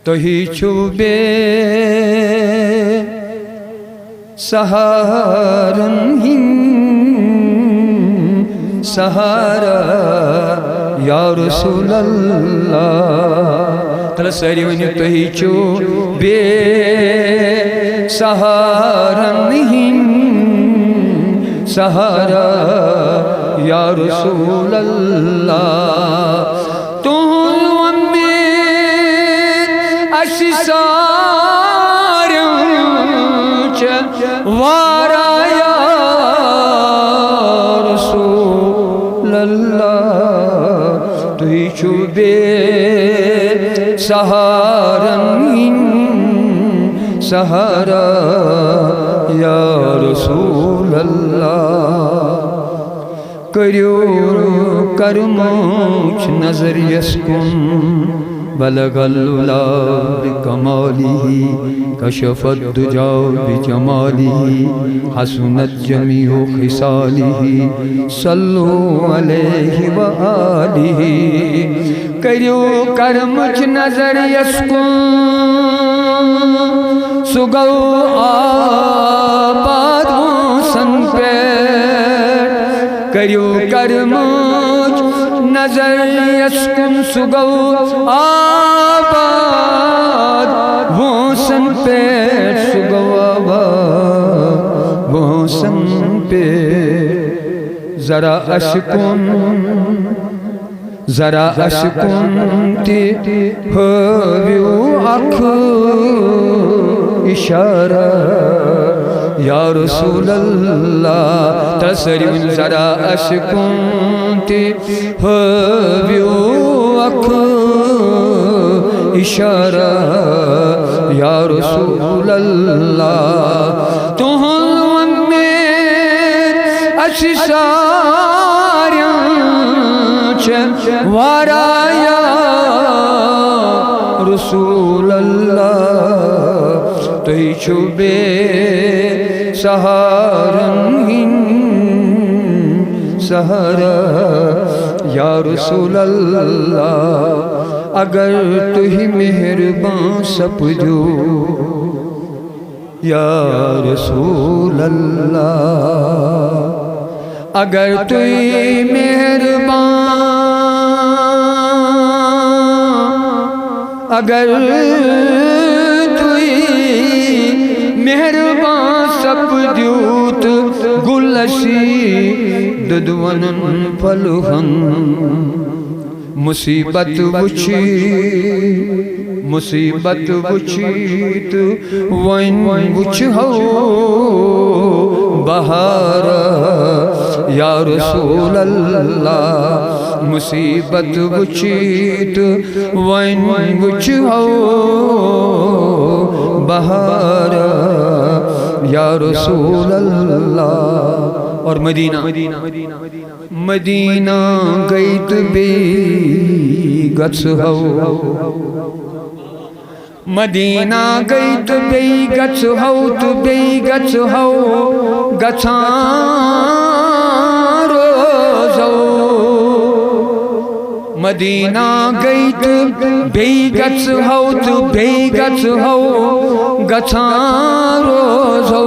تُہی چھو بے سہارن ہند سہارا یا رسول اللہ تلا ساری ونی تُہی چھو بے سہارن ہند سہارا یا رسول اللہ وارا یا رسول اللہ تُہی چھو بے سہارن سہارا یا رسول اللہ کریو کرموچ نظر یسکن بلغ العلا بکمالہ کشف الدجا بجمالہ حسنت جمیع خصالہ صلو علیہ وآلہ کریو کرمچ نظر یسکن سگو آباد موسن پیٹ کریو کرمچ نظر یسکن سگو آباد موسن پیٹ سگو آباد موسن پیٹ ذرا اشکن تی ہویو اکھ اشارہ یا رسول اللہ تسرین ذرا اشکن تی ہویو اکھ اشارہ یا رسول اللہ تُہن امید اشساریاں وارا یا رسول اللہ تُہی چھو بے سہارن ہند سہارا یا رسول اللہ اگر تُہی مہربان سپجو یا رسول اللہ اگر تُہی مہربان اگر تُہی مہربان سپجوت گلشی ددونن پلوہن مصیبت وچیت وین وچ ہو بہارا یا رسول اللہ مصیبت وچیت وین وچ ہو بہارا یا رسول اللہ اور مدینہ گئیت بے گچ ہو مدینہ گئیت بے گچ ہو تو بے گچ ہو گچھان روزو مدینہ گئیت بے گچ ہو تو بے گچ ہو گچھان روزو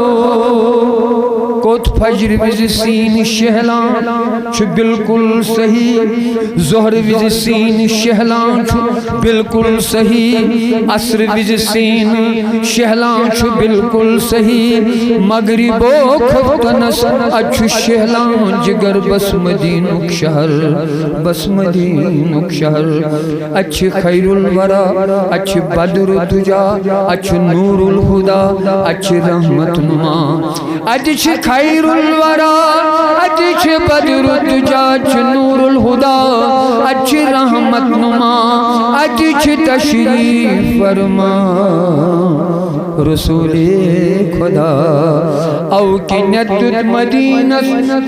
کوت فجر وز سین شہلان چھو بالکل صحیح ظہر وز سین شہلان چھو بالکل صحیح عصر وز سین شہلان چھو بالکل صحیح مغرب و خفتنس اچھو شہلان جگر بس مدینک شہر اچھ خیر الورا اچھ بدر تجا اچھ نور الہدا اچھ رحمت نما اچھ خیر الورا اچھ بدر تجا اچھ نور الہدا اچھ رحمت نما اچھ تشریف فرما رسول خدا او کنت مدینہ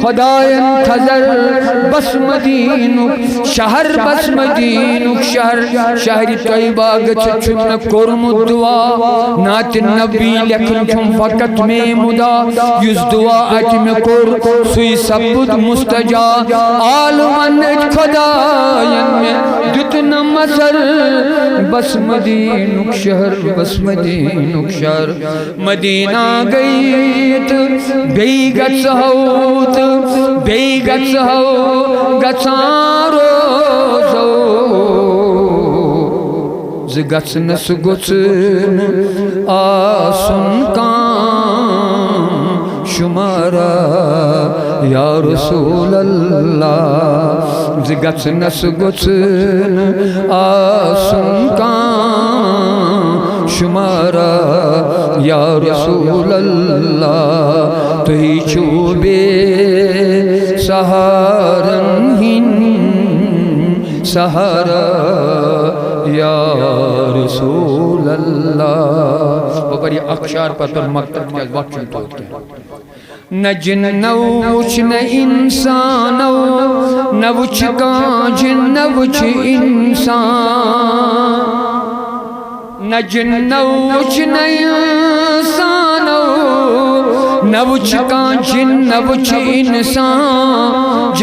خدایت خزر بس مدینک شہر بس مدینک شہر طیبہ گچھ چھن کرم دعا نات نبی لکھن چھن فقط میں مدا یز دعا اتم کور سوی سپد مستجاب عالمن خداین میں دتنا مصر بس مدینک شہر بس مدینک شہر مدینہ گئیت بی گچ ہوت بی گچ ہو گچان روزو زگچنس گچن آسن کان شمارا یا رسول اللہ زگچنس گچن آسن کان شمارا یا رسول اللہ تہی چوبے سہارن ہن سہارا یا رسول اللہ وہ بڑی اکشار پتر مکتب کے وقت چلتا ہوتا ہے نہ جن نوچ نہ انسانو نوچ کانج نوچ انسان نہ جن نوچ نہ انسانو نوچ کانج نوچ انسان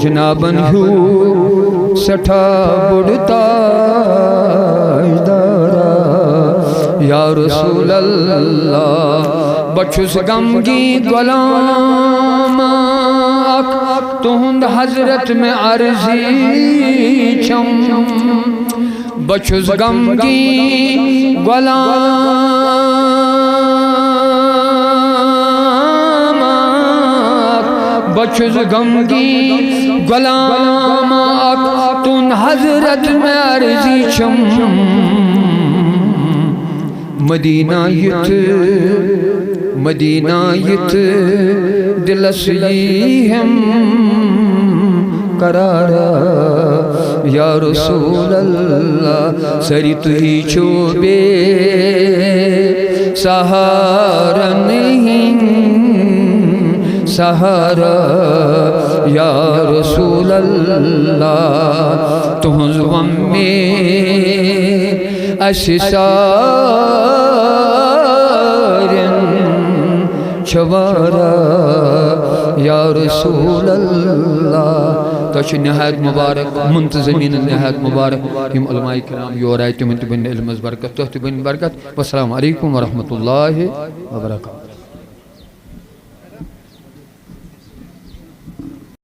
جنابن ہو سٹھا بڑھتا یا رسول اللہ بچھس غمگی غلام تہند حضرت میں عرضی چھم بچھس غمگی غلام بچھس غمگی غلام تہند حضرت میں عرضی چھم مدینہ یت دلس ہم قرارا یا رسول اللہ سری تہی چوبے سہارا نہیں سہارا یا رسول اللہ تہنز غم میں اشسارن چھوارا یا رسول اللہ تو نہایت مبارک منتظمین نہایت مبارک یم علماء کرام یور آئے تمہیں تبین علم برکت تحت بین برکت والسلام علیکم ورحمۃ اللہ وبرکاتہ